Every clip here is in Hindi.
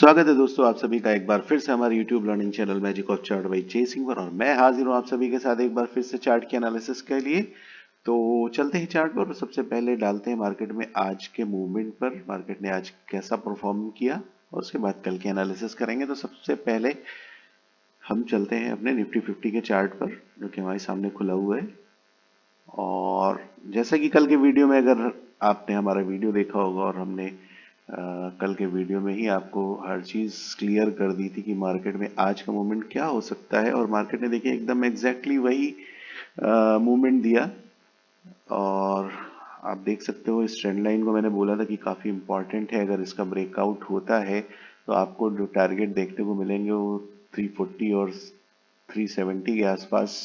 स्वागत है दोस्तों आप सभी का एक बार फिर से हमारे YouTube learning channel magic of chart by J Singh पर। और मैं हाजिर हूँ आप सभी के साथ एक बार फिर से चार्ट के एनालिसिस के लिए। तो चलते हैं चार्ट पर और सबसे पहले डालते हैं मार्केट में आज के मूवमेंट पर, मार्केट ने आज कैसा परफॉर्म किया और उसके बाद कल के एनालिसिस करेंगे। तो सबसे पहले हम चलते हैं अपने निफ्टी 50 के चार्ट पर जो कि हमारे सामने खुला हुआ है। और जैसा कि कल के वीडियो में, अगर आपने हमारा वीडियो देखा होगा, और हमने कल के वीडियो में ही आपको हर चीज़ क्लियर कर दी थी कि मार्केट में आज का मूवमेंट क्या हो सकता है, और मार्केट ने देखिए एकदम एग्जैक्टली वही मूवमेंट दिया। और आप देख सकते हो इस ट्रेंड लाइन को मैंने बोला था कि काफ़ी इंपॉर्टेंट है। अगर इसका ब्रेकआउट होता है तो आपको जो टारगेट देखने को मिलेंगे वो 340 और 370 के आसपास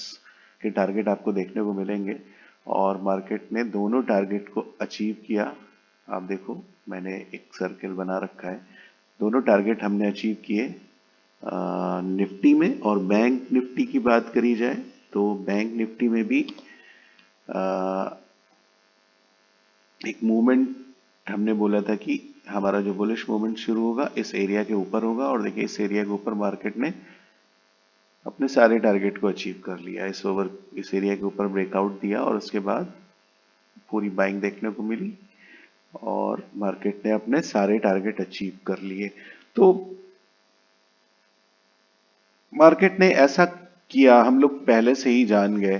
के टारगेट आपको देखने को मिलेंगे। और मार्केट ने दोनों टारगेट को अचीव किया। आप देखो मैंने एक सर्कल बना रखा है, दोनों टारगेट हमने अचीव किए। निफ्टी में और बैंक निफ्टी की बात करी जाए तो बैंक निफ्टी में भी एक मूवमेंट हमने बोला था कि हमारा जो बुलिश मूवमेंट शुरू होगा इस एरिया के ऊपर होगा। और देखिए इस एरिया के ऊपर मार्केट ने अपने सारे टारगेट को अचीव कर लिया। इस एरिया के ऊपर ब्रेकआउट दिया और उसके बाद पूरी बाइंग देखने को मिली और मार्केट ने अपने सारे टारगेट अचीव कर लिए। तो मार्केट ने ऐसा किया, हम लोग पहले से ही जान गए।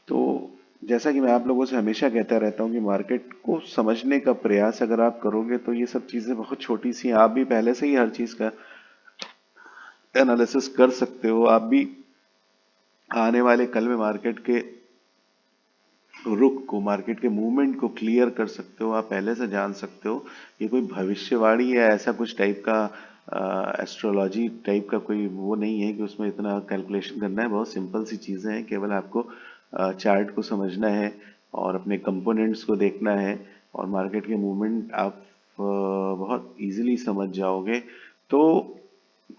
तो जैसा कि मैं आप लोगों से हमेशा कहता रहता हूं कि मार्केट को समझने का प्रयास अगर आप करोगे तो ये सब चीजें बहुत छोटी सी हैं। आप भी पहले से ही हर चीज का एनालिसिस कर सकते हो। आप भी आने वाले कल में मार्केट के रुख को, मार्केट के मूवमेंट को क्लियर कर सकते हो। आप पहले से जान सकते हो। ये कोई भविष्यवाणी या ऐसा कुछ टाइप का एस्ट्रोलॉजी टाइप का कोई वो नहीं है कि उसमें इतना कैलकुलेशन करना है। बहुत सिंपल सी चीज़ें हैं, केवल आपको चार्ट को समझना है और अपने कंपोनेंट्स को देखना है और मार्केट के मूवमेंट आप बहुत इजीली समझ जाओगे। तो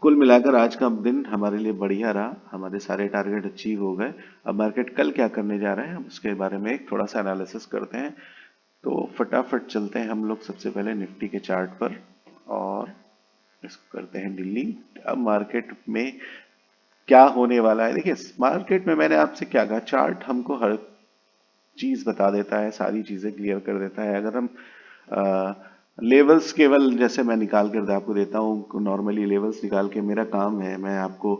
कुल मिलाकर आज का दिन हमारे लिए बढ़िया रहा, हमारे सारे टारगेट अचीव हो गए। अब मार्केट कल क्या करने जा रहा है हम उसके बारे में एक थोड़ा सा एनालिसिस करते हैं। तो फटाफट चलते हैं हम लोग सबसे पहले निफ्टी के चार्ट पर और इसको करते हैं डिलीट। अब मार्केट में क्या होने वाला है, देखिए मार्केट में मैंने आपसे क्या कहा, चार्ट हमको हर चीज बता देता है, सारी चीजें क्लियर कर देता है। अगर हम लेवल्स केवल जैसे मैं निकाल कर आपको देता हूँ, नॉर्मली लेवल्स निकाल के मेरा काम है, मैं आपको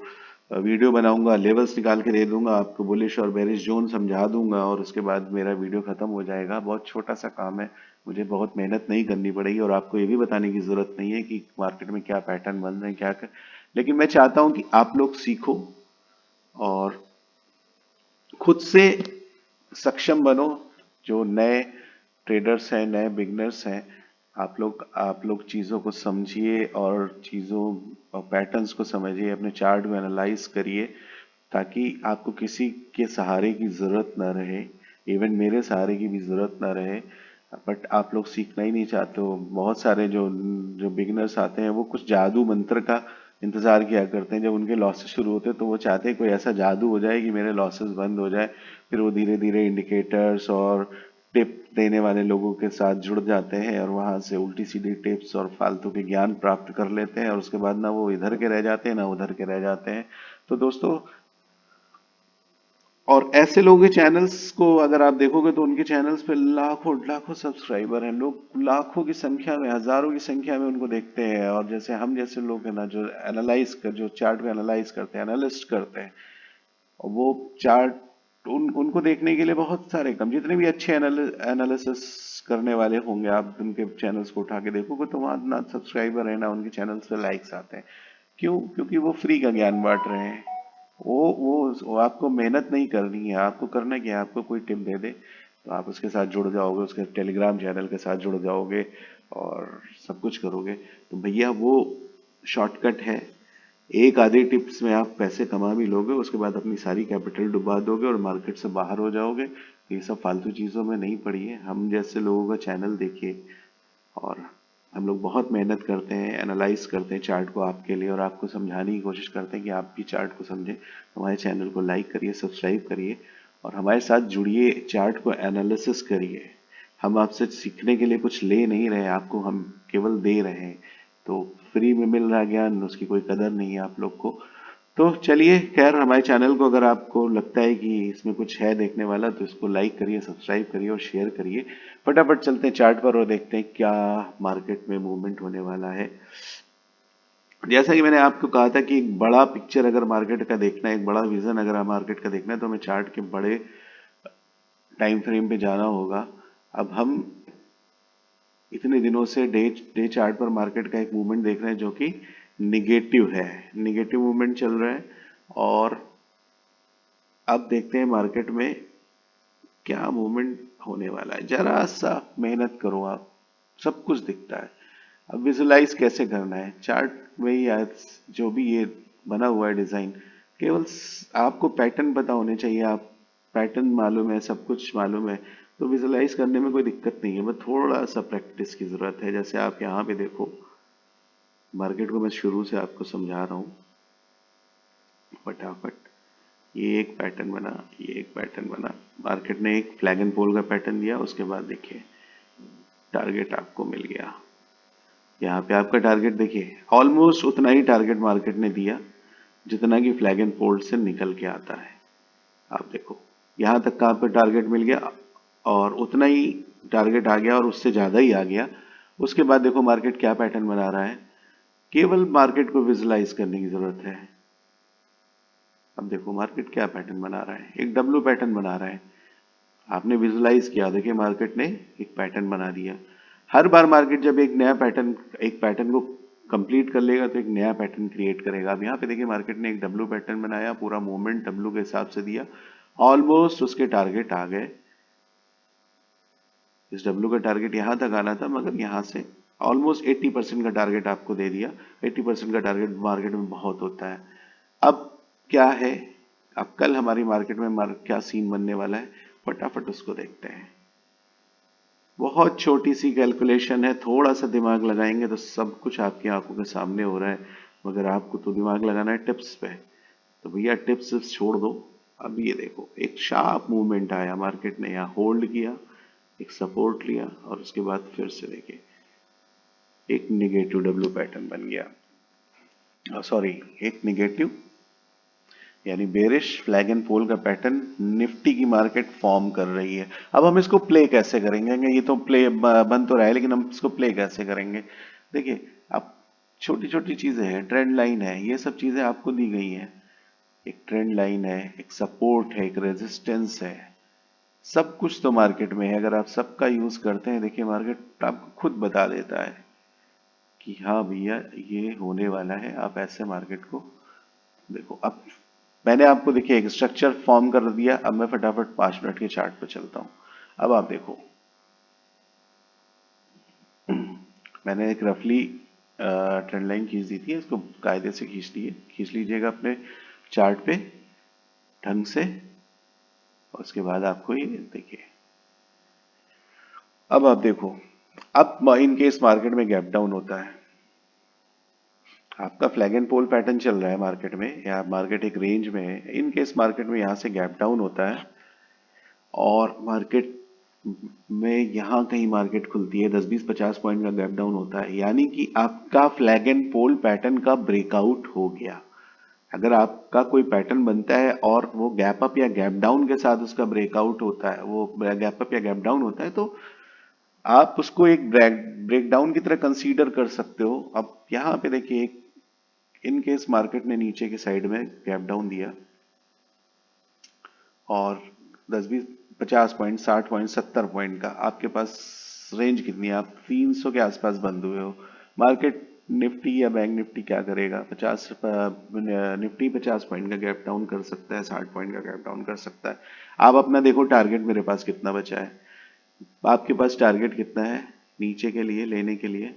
वीडियो बनाऊंगा, लेवल्स निकाल के दे दूंगा, आपको बुलिश और बेरिश जोन समझा दूंगा और उसके बाद मेरा वीडियो खत्म हो जाएगा। बहुत छोटा सा काम है, मुझे बहुत मेहनत नहीं करनी पड़ेगी और आपको ये भी बताने की जरूरत नहीं है कि मार्केट में क्या पैटर्न बन रहे हैं क्या कर। लेकिन मैं चाहता हूं कि आप लोग सीखो और खुद से सक्षम बनो। जो नए ट्रेडर्स हैं, नए बिगनर्स हैं, आप लोग चीज़ों को समझिए और चीज़ों और पैटर्न्स को समझिए, अपने चार्ट को एनालाइज करिए ताकि आपको किसी के सहारे की ज़रूरत ना रहे, इवन मेरे सहारे की भी ज़रूरत ना रहे। बट आप लोग सीखना ही नहीं चाहते हो। बहुत सारे जो जो बिगिनर्स आते हैं वो कुछ जादू मंत्र का इंतजार किया करते हैं। जब उनके लॉसेस शुरू होते हैं तो वो चाहते हैं कोई ऐसा जादू हो जाए कि मेरे लॉसेस बंद हो जाए। फिर वो धीरे धीरे इंडिकेटर्स और टिप देने वाले लोगों के साथ जुड़ जाते हैं और वहां से उल्टी सीधी टिप्स और फालतू के ज्ञान प्राप्त कर लेते हैं और उसके बाद ना वो इधर के रह जाते हैं ना उधर के रह जाते हैं। तो दोस्तों, और ऐसे लोगों के चैनल्स को अगर आप देखोगे तो उनके चैनल्स पे लाखों लाखों सब्सक्राइबर हैं। लोग लाखों की संख्या में, हजारों की संख्या में उनको देखते हैं। और जैसे हम जैसे लोग हैं ना, जो जो चार्ट को एनालाइज करते हैं, एनालिस्ट करते हैं, और वो चार्ट उनको देखने के लिए बहुत सारे कम, जितने भी अच्छे एनालिसिस करने वाले होंगे आप उनके चैनल्स को उठा के देखोगे तो वहां ना सब्सक्राइबर है ना उनके चैनल्स पे लाइक्स आते हैं। क्यों? क्योंकि वो फ्री का ज्ञान बांट रहे हैं। वो आपको मेहनत नहीं करनी है। आपको करना क्या है, आपको कोई टिप दे दे तो आप उसके साथ जुड़ जाओगे, उसके टेलीग्राम चैनल के साथ जुड़ जाओगे और सब कुछ करोगे। तो भैया वो शॉर्टकट है। एक आधी टिप्स में आप पैसे कमा भी लोगे, उसके बाद अपनी सारी कैपिटल डुबा दोगे और मार्केट से बाहर हो जाओगे। ये सब फालतू चीजों में नहीं पड़िए। हम जैसे लोगों का चैनल देखिए और हम लोग बहुत मेहनत करते हैं, एनालाइज करते हैं चार्ट को आपके लिए और आपको समझाने की कोशिश करते हैं कि आप भी चार्ट को समझें। हमारे चैनल को लाइक करिए, सब्सक्राइब करिए और हमारे साथ जुड़िए, चार्ट को एनालिसिस करिए। हम आपसे सीखने के लिए कुछ ले नहीं रहे, आपको हम केवल दे रहे हैं। तो फ्री में मिल रहा ज्ञान, उसकी कोई कदर नहीं है आप लोग को। तो चलिए, खैर हमारे चैनल को अगर आपको लगता है कि इसमें कुछ है देखने वाला तो इसको लाइक करिए, सब्सक्राइब करिए और शेयर करिए। फटाफट चलते हैं चार्ट पर और देखते हैं क्या मार्केट में मूवमेंट होने वाला है। जैसा कि मैंने आपको कहा था कि एक बड़ा पिक्चर अगर मार्केट का देखना है, एक बड़ा विजन अगर मार्केट का देखना है तो हमें चार्ट के बड़े टाइम फ्रेम पे जाना होगा। अब हम इतने दिनों से डे डे चार्ट पर मार्केट का एक मूवमेंट देख रहे हैं जो कि निगेटिव है, निगेटिव मूवमेंट चल रहा है। और अब देखते हैं मार्केट में क्या मूवमेंट होने वाला है। जरा सा मेहनत करो आप, सब कुछ दिखता है। अब विजुलाइज कैसे करना है चार्ट में ही जो भी ये बना हुआ है डिजाइन, केवल आपको पैटर्न पता होने चाहिए। आप पैटर्न मालूम है, सब कुछ मालूम है, तो विजुलाइज करने में कोई दिक्कत नहीं है। बस थोड़ा सा प्रैक्टिस की जरूरत है। जैसे आप यहाँ पे देखो, मार्केट को मैं शुरू से आपको समझा रहा हूँ फटाफट। ये एक पैटर्न बना, ये एक पैटर्न बना, मार्केट ने एक फ्लैग एंड पोल का पैटर्न दिया, उसके बाद देखिए टारगेट आपको मिल गया। यहाँ पे आपका टारगेट देखिए ऑलमोस्ट उतना ही टारगेट मार्केट ने दिया जितना कि फ्लैग एंड पोल से निकल के आता है। आप देखो यहाँ तक का आपका टारगेट मिल गया और उतना ही टारगेट आ गया और उससे ज्यादा ही आ गया। उसके बाद देखो मार्केट क्या पैटर्न बना रहा है, केवल मार्केट को विजुलाइज करने की जरूरत है। अब देखो मार्केट क्या पैटर्न बना रहा है, एक डब्ल्यू पैटर्न बना रहा है। आपने विजुलाइज किया, देखिए मार्केट ने एक पैटर्न बना दिया। हर बार मार्केट जब एक नया पैटर्न, एक पैटर्न को कंप्लीट कर लेगा तो एक नया पैटर्न क्रिएट करेगा। अब यहाँ पे देखिए मार्केट ने एक डब्ल्यू पैटर्न बनाया, पूरा मूवमेंट डब्ल्यू के हिसाब से दिया, ऑलमोस्ट उसके टारगेट आ गए। इस डब्ल्यू का टारगेट यहाँ तक आना था, मगर यहाँ से ऑलमोस्ट 80% का टारगेट आपको दे दिया। 80% का टारगेट मार्केट में बहुत होता है। अब क्या है, अब कल हमारी मार्केट में क्या सीन बनने वाला है, फटाफट उसको देखते हैं। बहुत छोटी सी कैलकुलेशन है, थोड़ा सा दिमाग लगाएंगे तो सब कुछ आपकी आंखों के सामने हो रहा है। मगर आपको तो दिमाग लगाना है टिप्स पे, तो भैया टिप्स छोड़ दो। अब ये देखो एक शार्प मूवमेंट आया, मार्केट ने यहाँ होल्ड किया, एक सपोर्ट लिया और उसके बाद फिर से देखिए एक निगेटिव डब्ल्यू पैटर्न बन गया। सॉरी, एक निगेटिव यानी बेरिश फ्लैग एंड पोल का पैटर्न निफ्टी की मार्केट फॉर्म कर रही है। अब हम इसको प्ले कैसे करेंगे, ये तो प्ले बन तो रहा है, लेकिन हम इसको प्ले कैसे करेंगे। देखिए अब छोटी छोटी चीजें हैं, ट्रेंड लाइन है, ये सब चीजें आपको दी गई हैं। एक ट्रेंड लाइन है, एक सपोर्ट है, एक रेजिस्टेंस है, सब कुछ तो मार्केट में है। अगर आप सबका यूज करते हैं, देखिए मार्केट आपको खुद बता देता है कि हाँ भैया ये होने वाला है। आप ऐसे मार्केट को देखो। अब मैंने आपको देखिए एक स्ट्रक्चर फॉर्म कर दिया। अब मैं फटाफट 5 मिनट के चार्ट पर चलता हूं। अब आप देखो मैंने एक रफली ट्रेंड लाइन खींच दी थी, इसको कायदे से खींच लीजिएगा अपने चार्ट पे ढंग से। और उसके बाद आपको ये देखिए, अब आप देखो, अब इन केस मार्केट में गैप डाउन होता है, आपका फ्लैग एंड पोल पैटर्न चल रहा है मार्केट में, या मार्केट एक रेंज में है, इन केस मार्केट में यहां से गैप डाउन होता है और मार्केट में यहाँ कहीं मार्केट खुलती है, 10-20-50 पॉइंट का गैप डाउन होता है, यानी कि आपका फ्लैग एंड पोल पैटर्न का ब्रेकआउट हो गया। अगर आपका कोई पैटर्न बनता है और वो गैप अप या गैप डाउन के साथ उसका ब्रेकआउट होता है, वो गैप अप या गैप डाउन होता है, तो आप उसको एक ब्रेकडाउन की तरह कंसीडर कर सकते हो। अब यहाँ पे देखिए एक इन केस मार्केट ने नीचे की साइड में गैप डाउन दिया और 10-20-50 पॉइंट, 60 पॉइंट, 70 पॉइंट का आपके पास रेंज कितनी है, आप 300 के आसपास बंद हुए हो। मार्केट निफ्टी या बैंक निफ्टी क्या करेगा, 50 निफ्टी 50 पॉइंट का गैप डाउन कर सकता है, 60 पॉइंट का गैप डाउन कर सकता है। आप अपना देखो टारगेट मेरे पास कितना बचा है, आपके पास टारगेट कितना है नीचे के लिए लेने के लिए।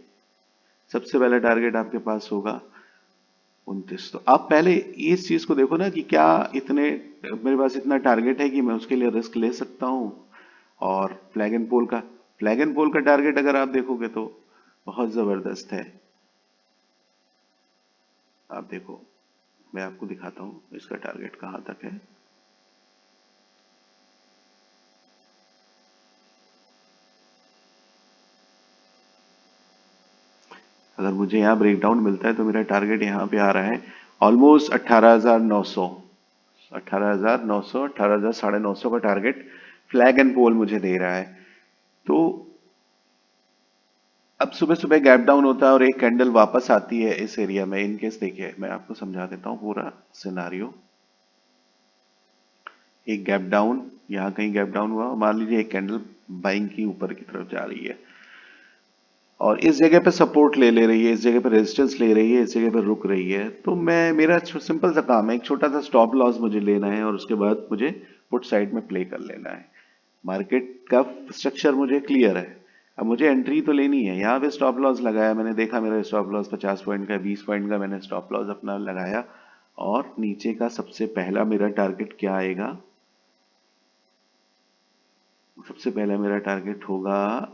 सबसे पहला टारगेट आपके पास होगा 29। तो आप पहले इस चीज को देखो ना कि क्या इतने मेरे पास इतना टारगेट है कि मैं उसके लिए रिस्क ले सकता हूं। और फ्लैग एंड पोल का टारगेट अगर आप देखोगे तो बहुत जबरदस्त है। आप देखो, मैं आपको दिखाता हूं इसका टारगेट कहां तक है। अगर मुझे यहाँ ब्रेकडाउन मिलता है तो मेरा टारगेट यहाँ पे आ रहा है ऑलमोस्ट 18,900, 18,900, 18,950 का टारगेट फ्लैग एंड पोल मुझे दे रहा है। तो अब सुबह सुबह गैप डाउन होता है और एक कैंडल वापस आती है इस एरिया में। इन केस देखिए मैं आपको समझा देता हूँ पूरा सिनारियो। एक गैप डाउन, यहाँ कहीं गैप डाउन हुआ, मान लीजिए एक कैंडल बाइंग की ऊपर की तरफ जा रही है और इस जगह पे सपोर्ट ले रही है, इस जगह पे रेजिस्टेंस ले रही है, इस जगह पे रुक रही है, तो मैं मेरा सिंपल सा काम है, एक छोटा सा स्टॉप लॉस मुझे लेना है और उसके बाद मुझे पुट साइड में प्ले कर लेना है। मार्केट का स्ट्रक्चर मुझे क्लियर है। अब मुझे एंट्री तो लेनी है। यहाँ पे स्टॉप लॉस लगाया मैंने, देखा मेरा स्टॉप लॉस 50 पॉइंट का, 20 पॉइंट का मैंने स्टॉप लॉस अपना लगाया और नीचे का सबसे पहला मेरा टारगेट क्या आएगा, सबसे पहला मेरा टारगेट होगा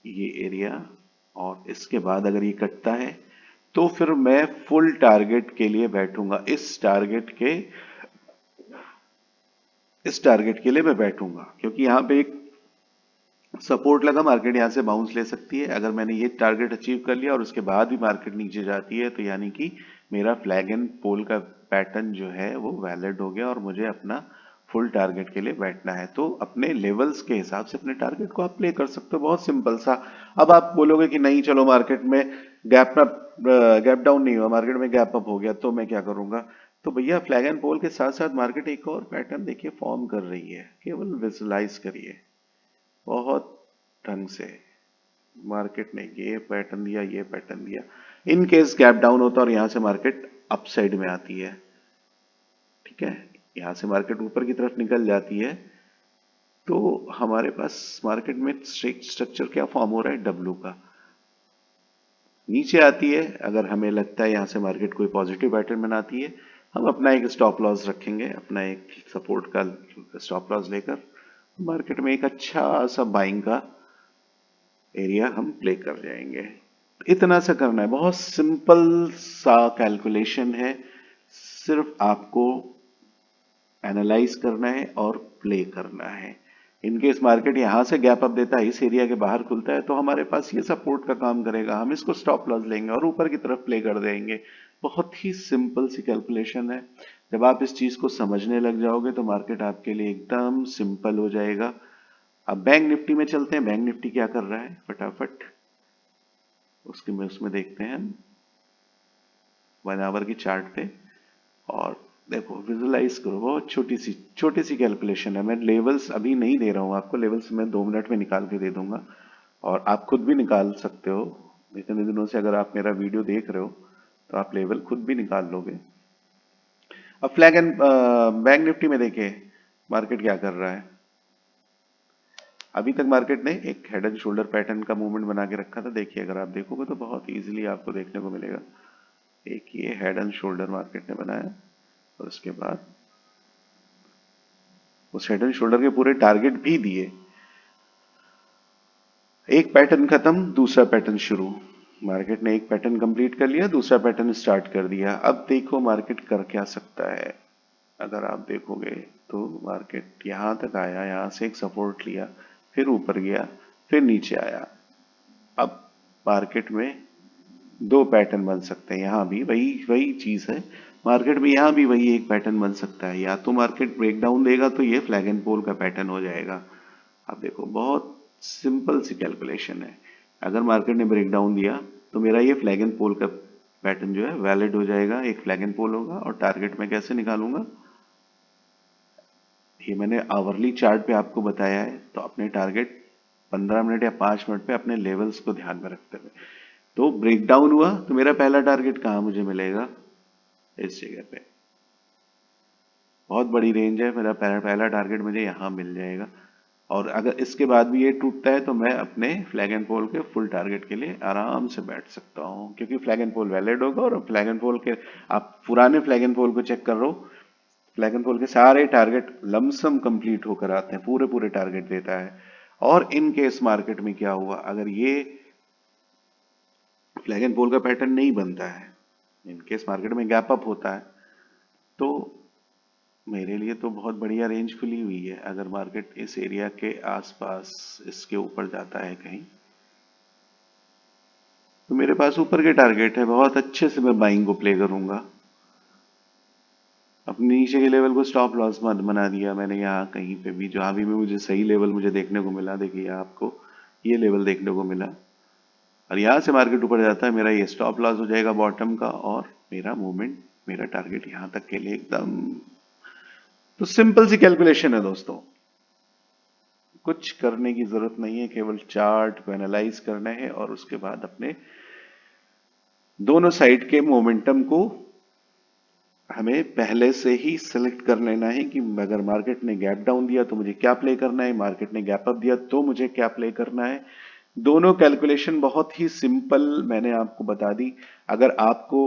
ये एरिया, और इसके बाद अगर ये कटता है तो फिर मैं फुल टारगेट के लिए बैठूंगा। इस टारगेट के लिए मैं बैठूंगा क्योंकि यहाँ पे एक सपोर्ट लगा, मार्केट यहाँ से बाउंस ले सकती है। अगर मैंने ये टारगेट अचीव कर लिया और उसके बाद भी मार्केट नीचे जाती है तो यानी कि मेरा फ्लैग एंड पोल का पैटर्न जो है वो वैलिड हो गया और मुझे अपना फुल टारगेट के लिए बैठना है। तो अपने लेवल्स के हिसाब से अपने टारगेट को आप प्ले कर सकते हो, बहुत सिंपल सा। अब आप बोलोगे कि नहीं चलो मार्केट में गैप डाउन नहीं हुआ, मार्केट में गैप अप हो गया, तो मैं क्या करूंगा? तो भैया फ्लैग एंड पोल के साथ साथ मार्केट एक और पैटर्न देखिए फॉर्म कर रही है, केवल विजुलाइज करिए बहुत ढंग से। मार्केट ने ये पैटर्न दिया, ये पैटर्न दिया, इन केस गैप डाउन होता और यहां से मार्केट अप साइड में आती है, ठीक है, यहां से मार्केट ऊपर की तरफ निकल जाती है, तो हमारे पास मार्केट में स्ट्रक्चर क्या फॉर्म हो रहा है, डब्ल्यू का। नीचे आती है, अगर हमें लगता है यहां से मार्केट कोई पॉजिटिव पैटर्न बनाती है, हम अपना एक स्टॉप लॉस रखेंगे, अपना एक सपोर्ट का स्टॉप लॉस लेकर मार्केट में एक अच्छा सा बाइंग का एरिया हम प्ले कर जाएंगे। इतना सा करना है, बहुत सिंपल सा कैलकुलेशन है, सिर्फ आपको एनालाइज करना है और प्ले करना है। इनकेस मार्केट यहां से गैप अप देता है, इस एरिया के बाहर खुलता है, तो हमारे पास ये सपोर्ट का काम करेगा, हम इसको स्टॉप लॉस लेंगे और ऊपर की तरफ प्ले कर देंगे। बहुत ही सिंपल सी कैलकुलेशन है। जब आप इस चीज को समझने लग जाओगे तो मार्केट आपके लिए एकदम सिंपल हो जाएगा। अब बैंक निफ्टी में चलते हैं, बैंक निफ्टी क्या कर रहा है फटाफट उसके में उसमें देखते हैं 1 आवर की चार्ट पे। और देखो विजुलाइज करो, बहुत छोटी सी कैलकुलेशन है। मैं लेवल्स अभी नहीं दे रहा हूं आपको, लेवल्स मैं 2 मिनट में निकाल के दे दूंगा और आप खुद भी निकाल सकते हो। इतने दिनों से अगर आप मेरा वीडियो देख रहे हो तो आप लेवल खुद भी निकाल लोगे। अब फ्लैग एंड बैंक निफ्टी में देखिए मार्केट क्या कर रहा है। अभी तक मार्केट ने एक हेड एंड शोल्डर पैटर्न का मूवमेंट बना के रखा था। देखिए अगर आप देखोगे तो बहुत इजीली आपको देखने को मिलेगा, एक ये हेड एंड शोल्डर मार्केट ने बनाया और उसके बाद उस हेड एंड शोल्डर के पूरे टारगेट भी दिए। एक पैटर्न खत्म, दूसरा पैटर्न शुरू। मार्केट ने एक पैटर्न कंप्लीट कर लिया, दूसरा पैटर्न स्टार्ट कर दिया। अब देखो मार्केट कर क्या सकता है। अगर आप देखोगे तो मार्केट यहां तक आया, यहां से एक सपोर्ट लिया, फिर ऊपर गया, फिर नीचे आया। अब मार्केट में दो पैटर्न बन सकते हैं, यहां भी वही वही चीज है। मार्केट में यहां भी वही एक पैटर्न बन सकता है, या तो मार्केट ब्रेकडाउन देगा तो ये फ्लैग एंड पोल का पैटर्न हो जाएगा। अब देखो बहुत सिंपल सी कैलकुलेशन है। अगर मार्केट ने ब्रेकडाउन दिया तो मेरा ये फ्लैग एंड पोल का पैटर्न जो है वैलिड हो जाएगा, एक फ्लैग एंड पोल होगा। और टारगेट में कैसे निकालूंगा, ये मैंने आवरली चार्ट पे आपको बताया है। तो अपने टारगेट 15 मिनट या 5 मिनट पे अपने लेवल्स को ध्यान में रखते हुए, तो ब्रेकडाउन हुआ तो मेरा पहला टारगेट कहां मुझे मिलेगा, इस जगह पे। बहुत बड़ी रेंज है, मेरा पहला टारगेट मुझे यहां मिल जाएगा। और अगर इसके बाद भी ये टूटता है तो मैं अपने फ्लैग एंड पोल के फुल टारगेट के लिए आराम से बैठ सकता हूं, क्योंकि फ्लैग एंड पोल वैलिड होगा। और फ्लैग एंड पोल के आप पुराने फ्लैग एंड पोल को चेक कर लो, फ्लैग एंड पोल के सारे टारगेट लमसम कंप्लीट होकर आते हैं, पूरे पूरे टारगेट देता है। और इन केस मार्केट में क्या हुआ, अगर ये फ्लैग एंड पोल का पैटर्न नहीं बनता है, इन केस मार्केट में गैप अप होता है, तो मेरे लिए तो बहुत बढ़िया रेंज खुली हुई है। अगर मार्केट इस एरिया के आसपास इसके ऊपर जाता है कहीं, मेरे पास ऊपर के टारगेट है, बहुत अच्छे से मैं बाइंग को प्ले करूंगा। अपने नीचे के लेवल को स्टॉप लॉस मत बना दिया मैंने, यहाँ कहीं पे भी जहाँ भी मुझे सही लेवल मुझे देखने को मिला, देखिए आपको ये लेवल देखने को मिला, और यहाँ से मार्केट ऊपर जाता है, मेरा ये स्टॉप लॉस हो जाएगा बॉटम का, और मेरा मूवमेंट, मेरा टारगेट यहाँ तक के लिए एकदम। तो सिंपल सी कैलकुलेशन है दोस्तों, कुछ करने की जरूरत नहीं है, केवल चार्ट को एनालाइज करना है और उसके बाद अपने दोनों साइड के मोमेंटम को हमें पहले से ही सिलेक्ट कर लेना है कि अगर मार्केट ने गैप डाउन दिया तो मुझे क्या प्ले करना है, मार्केट ने गैप अप दिया तो मुझे क्या प्ले करना है। दोनों कैलकुलेशन बहुत ही सिंपल मैंने आपको बता दी। अगर आपको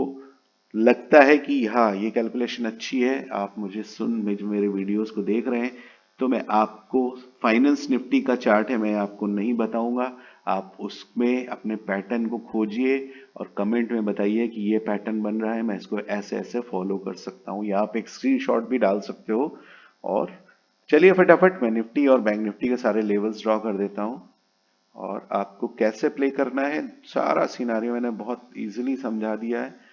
लगता है कि हाँ ये कैलकुलेशन अच्छी है, आप मुझे मेरे वीडियोस को देख रहे हैं, तो मैं आपको फाइनेंस निफ्टी का चार्ट है, मैं आपको नहीं बताऊंगा, आप उसमें अपने पैटर्न को खोजिए और कमेंट में बताइए कि ये पैटर्न बन रहा है, मैं इसको ऐसे ऐसे फॉलो कर सकता हूँ, या आप एक स्क्रीनशॉट भी डाल सकते हो। और चलिए फटाफट मैं निफ्टी और बैंक निफ्टी के सारे लेवल्स ड्रॉ कर देता हूँ, और आपको कैसे प्ले करना है सारा सिनारियो मैंने बहुत इजीली समझा दिया है।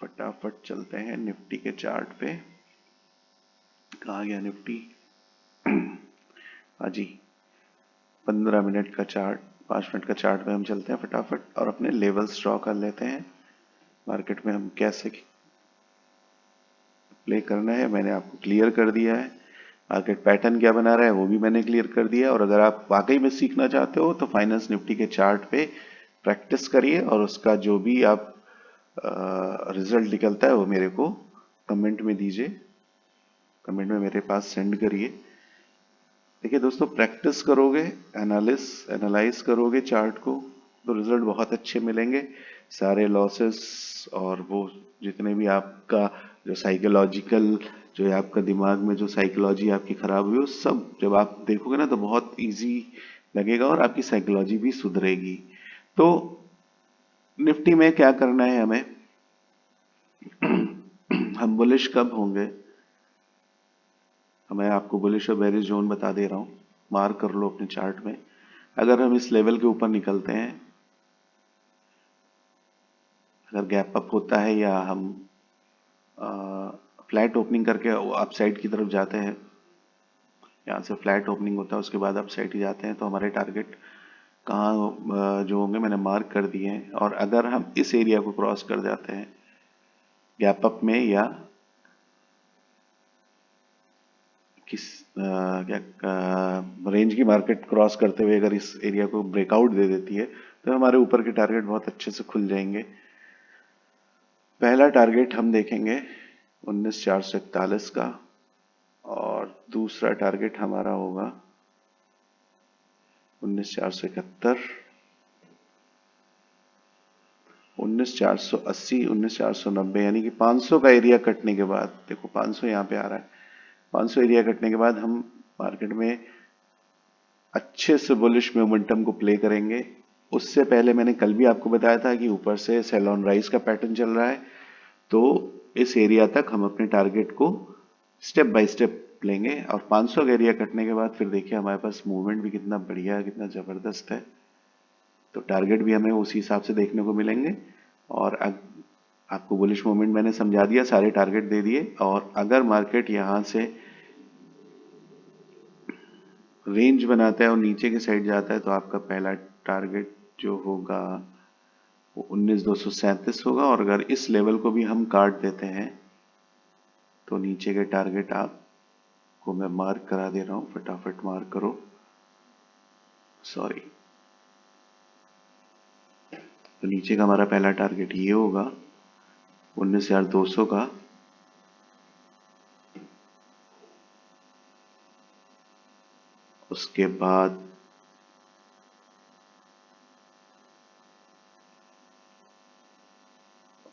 फटाफट चलते हैं निफ्टी के चार्ट पे। कहाँ गया निफ्टी? हाँ जी, 15 मिनट का चार्ट, 5 मिनट का चार्ट पे हम चलते हैं फटाफट और अपने लेवल्स ड्रॉ कर लेते हैं। मार्केट में हम कैसे प्ले करना है मैंने आपको क्लियर कर दिया है, मार्केट पैटर्न क्या बना रहा है वो भी मैंने क्लियर कर दिया। और अगर आप वाकई में सीखना चाहते हो तो फाइनेंस निफ्टी के चार्ट पे प्रैक्टिस करिए, और उसका जो भी आप रिजल्ट निकलता है वो मेरे को कमेंट में दीजिए, कमेंट में मेरे पास सेंड करिए। देखिए दोस्तों, प्रैक्टिस करोगे, एनालाइज करोगे चार्ट को, तो रिजल्ट बहुत अच्छे मिलेंगे। सारे लॉसेस और वो जितने भी आपका जो साइकोलॉजिकल, जो है आपका दिमाग में जो साइकोलॉजी आपकी खराब हुई, वो सब जब आप देखोगे ना तो बहुत इजी लगेगा और आपकी साइकोलॉजी भी सुधरेगी। तो निफ्टी में क्या करना है हमें, हम बुलिश कब होंगे, मैं आपको बुलिश और बेरिश जोन बता दे रहा हूं, मार्क कर लो अपने चार्ट में। अगर हम इस लेवल के ऊपर निकलते हैं, अगर गैप अप होता है या हम फ्लैट ओपनिंग करके अप साइड की तरफ जाते हैं, यहाँ से फ्लैट ओपनिंग होता है उसके बाद अप साइड ही जाते हैं, तो हमारे टारगेट कहाँ जो होंगे मैंने मार्क कर दिए हैं। और अगर हम इस एरिया को क्रॉस कर जाते हैं गैप अप में, या किस क्या रेंज की मार्केट क्रॉस करते हुए अगर इस एरिया को ब्रेकआउट दे देती है, तो हमारे ऊपर के टारगेट बहुत अच्छे से खुल जाएंगे। पहला टारगेट हम देखेंगे 19,441 का, और दूसरा टारगेट हमारा होगा 19,471, 19,480, 19,490, यानी कि 500 का एरिया कटने के बाद, देखो 500 यहाँ पे आ रहा है, 500 एरिया कटने के बाद हम मार्केट में अच्छे से बुलिश मोमेंटम को प्ले करेंगे। उससे पहले मैंने कल भी आपको बताया था कि ऊपर से सेल ऑन राइज का पैटर्न चल रहा है, तो इस एरिया तक हम अपने टारगेट को स्टेप बाय स्टेप लेंगे, और 500 का एरिया कटने के बाद फिर देखिए हमारे पास मूवमेंट भी कितना बढ़िया है, कितना जबरदस्त है। तो टारगेट भी हमें उसी हिसाब से देखने को मिलेंगे। और आपको बुलिश मूवमेंट मैंने समझा दिया, सारे टारगेट दे दिए। और अगर मार्केट यहाँ से रेंज बनाता है और नीचे की साइड जाता है, तो आपका पहला टारगेट जो होगा वो 19,237 होगा। और अगर इस लेवल को भी हम काट देते हैं तो नीचे के टारगेट आपको मैं मार्क करा दे रहा हूं, फटाफट मार्क करो, सॉरी। तो नीचे का हमारा पहला टारगेट ये होगा 19,200 का, उसके बाद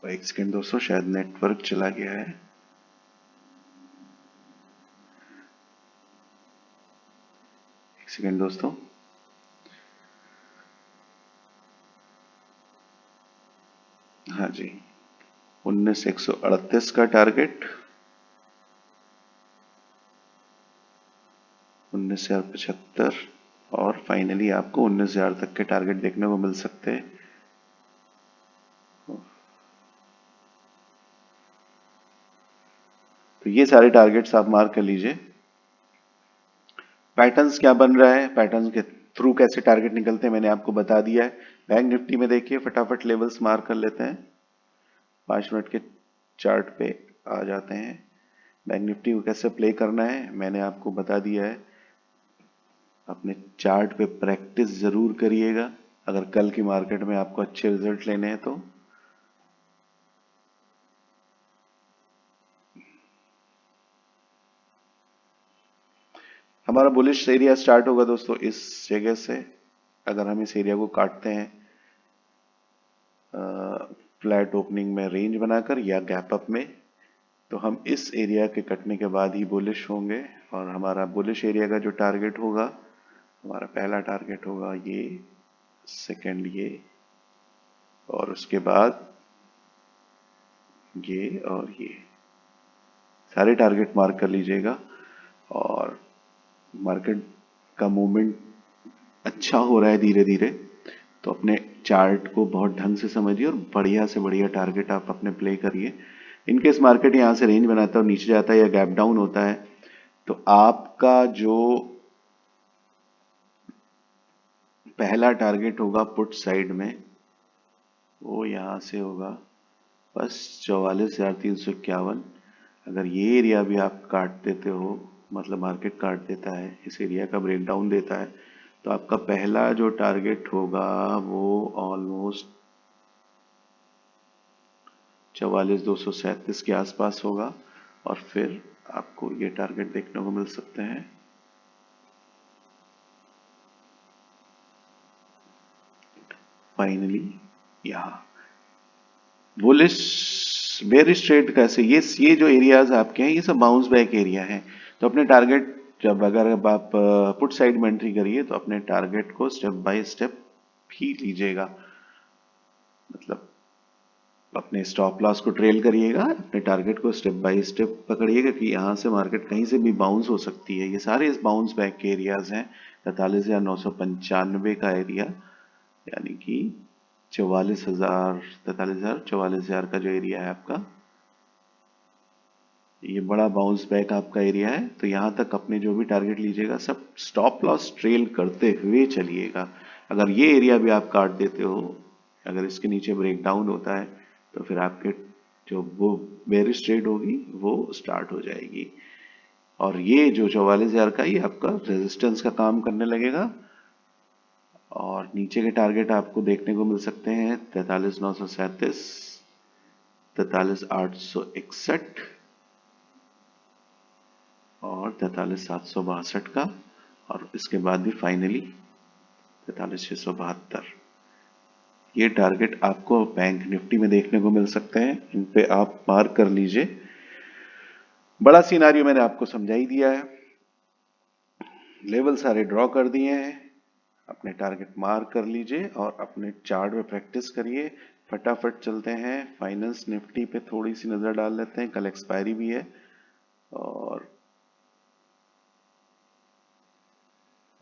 एक सेकेंड दोस्तों, शायद नेटवर्क चला गया है, एक सेकेंड दोस्तों। हाँ जी, 19,138 का टारगेट, 19,075, और फाइनली आपको 19,000 तक के टारगेट देखने को मिल सकते हैं। ये सारे टारगेट्स आप मार्क कर लीजिए। पैटर्न्स क्या बन रहा है, पैटर्न्स के थ्रू कैसे टारगेट निकलते हैं मैंने आपको बता दिया है। बैंक निफ्टी में देखिए फटाफट लेवल्स मार्क कर लेते हैं, 5 मिनट के चार्ट पे आ जाते हैं। बैंक निफ्टी को कैसे प्ले करना है मैंने आपको बता दिया है। अपने चार्ट पे प्रैक्टिस जरूर करिएगा अगर कल की मार्केट में आपको अच्छे रिजल्ट लेने हैं तो। हमारा बुलिश एरिया स्टार्ट होगा दोस्तों इस जगह से। अगर हम इस एरिया को काटते हैं फ्लैट ओपनिंग में रेंज बनाकर या गैप अप में, तो हम इस एरिया के कटने के बाद ही बुलिश होंगे। और हमारा बुलिश एरिया का जो टारगेट होगा, हमारा पहला टारगेट होगा ये, सेकंड ये, और उसके बाद ये और ये, सारे टारगेट मार्क कर लीजिएगा। और मार्केट का मूवमेंट अच्छा हो रहा है धीरे धीरे, तो अपने चार्ट को बहुत ढंग से समझिए और बढ़िया से बढ़िया टारगेट आप अपने प्ले करिए। इनकेस मार्केट यहाँ से रेंज बनाता है और नीचे जाता है या गैप डाउन होता है, तो आपका जो पहला टारगेट होगा पुट साइड में, वो यहाँ से होगा बस 44,351। अगर ये एरिया भी आप काट देते हो, मतलब मार्केट काट देता है, इस एरिया का ब्रेकडाउन देता है, तो आपका पहला जो टारगेट होगा वो ऑलमोस्ट 44,237 के आसपास होगा। और फिर आपको ये टारगेट देखने को मिल सकते हैं फाइनली यहाँ। बुलिश बेरिश ट्रेड कैसे, ये जो एरियाज आपके हैं ये सब बाउंस बैक एरिया है। तो अपने टारगेट जब अगर आप पुट साइड में एंट्री करिए तो अपने टारगेट को स्टेप बाय स्टेप ही लीजिएगा, मतलब अपने स्टॉप लॉस को ट्रेल करिएगा, अपने टारगेट को स्टेप बाय स्टेप पकड़िएगा कि यहाँ से मार्केट कहीं से भी बाउंस हो सकती है। ये सारे इस बाउंस बैक के एरियाज हैं। 43,995 का एरिया, यानी कि 44,000, 44,000 का जो एरिया है आपका, ये बड़ा बाउंस बैक आपका एरिया है। तो यहाँ तक अपने जो भी टारगेट लीजिएगा सब स्टॉप लॉस ट्रेल करते हुए चलिएगा। अगर ये एरिया भी आप काट देते हो, अगर इसके नीचे ब्रेक डाउन होता है, तो फिर आपके जो वो बेरिश ट्रेड होगी वो स्टार्ट हो जाएगी। और ये जो 44,000 का, ये आपका रेजिस्टेंस का काम करने लगेगा। और नीचे के टारगेट आपको देखने को मिल सकते हैं 43,937, 43,861 और 43,762 का, और इसके बाद भी फाइनली 43,672। ये टारगेट आपको बैंक निफ्टी में देखने को मिल सकते हैं, इन पे आप मार्क कर लीजिए। बड़ा सिनारियो मैंने आपको समझा ही दिया है, लेवल सारे ड्रॉ कर दिए हैं, अपने टारगेट मार्क कर लीजिए और अपने चार्ट में प्रैक्टिस करिए। फटाफट चलते हैं फाइनेंस निफ्टी पे, थोड़ी सी नजर डाल लेते हैं, कल एक्सपायरी भी है। और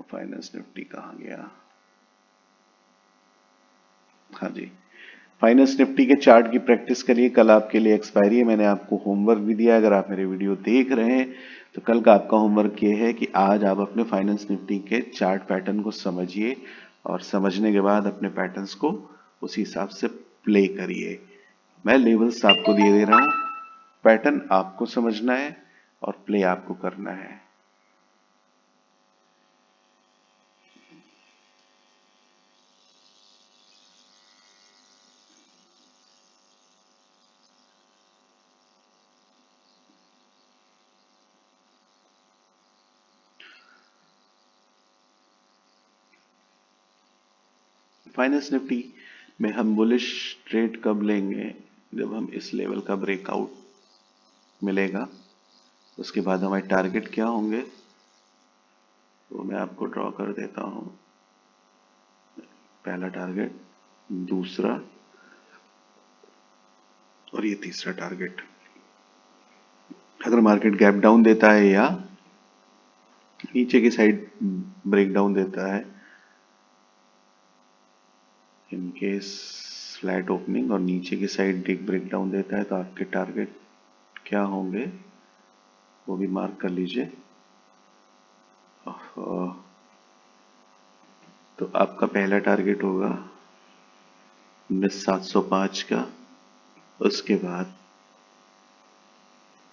फाइनेंस निफ्टी कहाँ गया, हाँ जी, फाइनेंस निफ्टी के चार्ट की प्रैक्टिस करिए। कल आपके लिए एक्सपायरी है, मैंने आपको होमवर्क भी दिया है। अगर आप मेरे वीडियो देख रहे हैं तो कल का आपका होमवर्क ये है कि आज आप अपने फाइनेंस निफ्टी के चार्ट पैटर्न को समझिए और समझने के बाद अपने पैटर्न्स को उसी हिसाब से प्ले करिए। मैं लेवल्स आपको दे रहा हूँ, पैटर्न आपको समझना है और प्ले आपको करना है। फाइनेंस निफ्टी में हम बुलिश ट्रेड कब लेंगे, जब हम इस लेवल का ब्रेकआउट मिलेगा। उसके बाद हमारे टारगेट क्या होंगे वो मैं आपको ड्रॉ कर देता हूं। पहला टारगेट, दूसरा और ये तीसरा टारगेट। अगर मार्केट गैप डाउन देता है या नीचे की साइड ब्रेक डाउन देता है, इन केस फ्लैट ओपनिंग और नीचे की साइड एक ब्रेक डाउन देता है, तो आपके टारगेट क्या होंगे वो भी मार्क कर लीजिए। तो आपका पहला टारगेट होगा 19,705 का, उसके बाद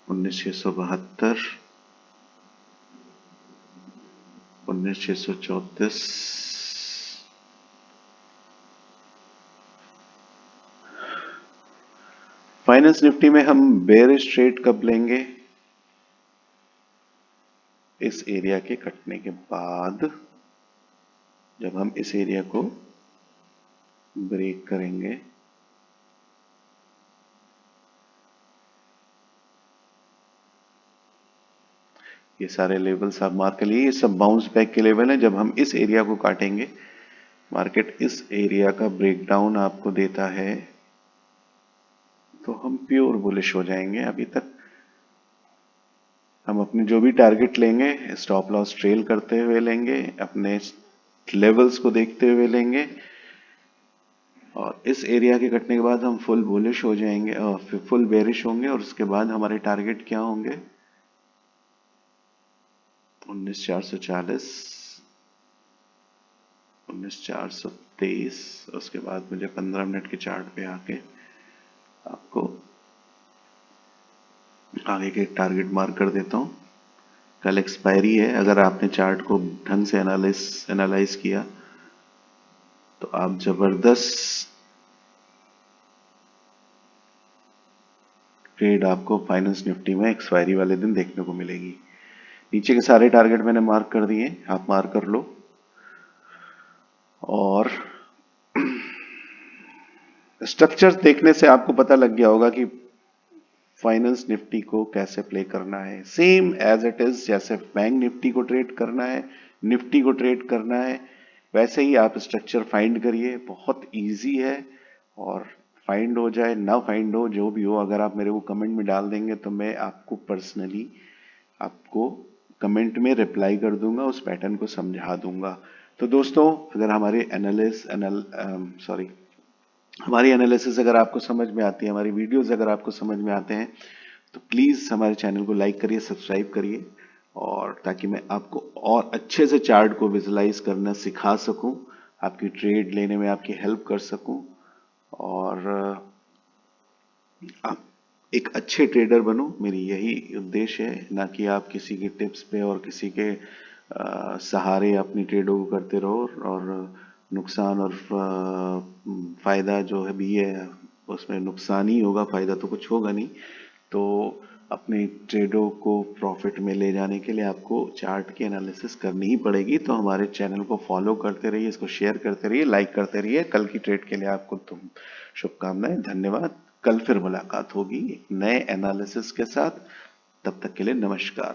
19,672, 19,634, फाइनेंस निफ्टी में हम बेयरिश ट्रेड कब लेंगे? इस एरिया के कटने के बाद, जब हम इस एरिया को ब्रेक करेंगे, ये सारे लेवल्स आप मार्क कर लिए, ये सब बाउंस बैक के लेवल हैं। जब हम इस एरिया को काटेंगे, मार्केट इस एरिया का ब्रेकडाउन आपको देता है, तो हम प्योर बुलिश हो जाएंगे। अभी तक हम अपने जो भी टारगेट लेंगे स्टॉप लॉस ट्रेल करते हुए लेंगे, अपने लेवल्स को देखते हुए लेंगे, और इस एरिया के कटने के बाद हम फुल बुलिश हो जाएंगे और फिर फुल बेरिश होंगे, और उसके बाद हमारे टारगेट क्या होंगे? 19,440, 19,423। उसके बाद मुझे 15 मिनट के चार्ट पे आके आपको आगे के टारगेट मार्क कर देता हूँ। कल एक्सपायरी है, अगर आपने चार्ट को ढंग से एनालाइज किया तो आप जबरदस्त ट्रेड आपको फाइनेंस निफ्टी में एक्सपायरी वाले दिन देखने को मिलेगी। नीचे के सारे टारगेट मैंने मार्क कर दिए, आप मार्क कर लो। और स्ट्रक्चर्स देखने से आपको पता लग गया होगा कि फाइनेंस निफ्टी को कैसे प्ले करना है। सेम एज इट इज, जैसे बैंक निफ्टी को ट्रेड करना है, निफ्टी को ट्रेड करना है, वैसे ही आप स्ट्रक्चर फाइंड करिए। बहुत इजी है, और फाइंड हो जाए ना फाइंड हो, जो भी हो, अगर आप मेरे को कमेंट में डाल देंगे तो मैं आपको पर्सनली आपको कमेंट में रिप्लाई कर दूंगा, उस पैटर्न को समझा दूंगा। तो दोस्तों, अगर हमारी एनालिसिस अगर आपको समझ में आती है, हमारी वीडियोस अगर आपको समझ में आते हैं, तो प्लीज़ हमारे चैनल को लाइक करिए, सब्सक्राइब करिए, और ताकि मैं आपको और अच्छे से चार्ट को विजुलाइज करना सिखा सकूं, आपकी ट्रेड लेने में आपकी हेल्प कर सकूं, और आप एक अच्छे ट्रेडर बनो। मेरी यही उद्देश्य है, ना कि आप किसी की टिप्स पे और किसी के सहारे अपनी ट्रेडों को करते रहो, और नुकसान और फायदा जो है भी है, उसमें नुकसान ही होगा, फायदा तो कुछ होगा नहीं। तो अपनी ट्रेडों को प्रॉफिट में ले जाने के लिए आपको चार्ट की एनालिसिस करनी ही पड़ेगी। तो हमारे चैनल को फॉलो करते रहिए, इसको शेयर करते रहिए, लाइक करते रहिए। कल की ट्रेड के लिए आपको शुभकामनाएं, धन्यवाद। कल फिर मुलाकात होगी एक नए एनालिसिस के साथ, तब तक के लिए नमस्कार।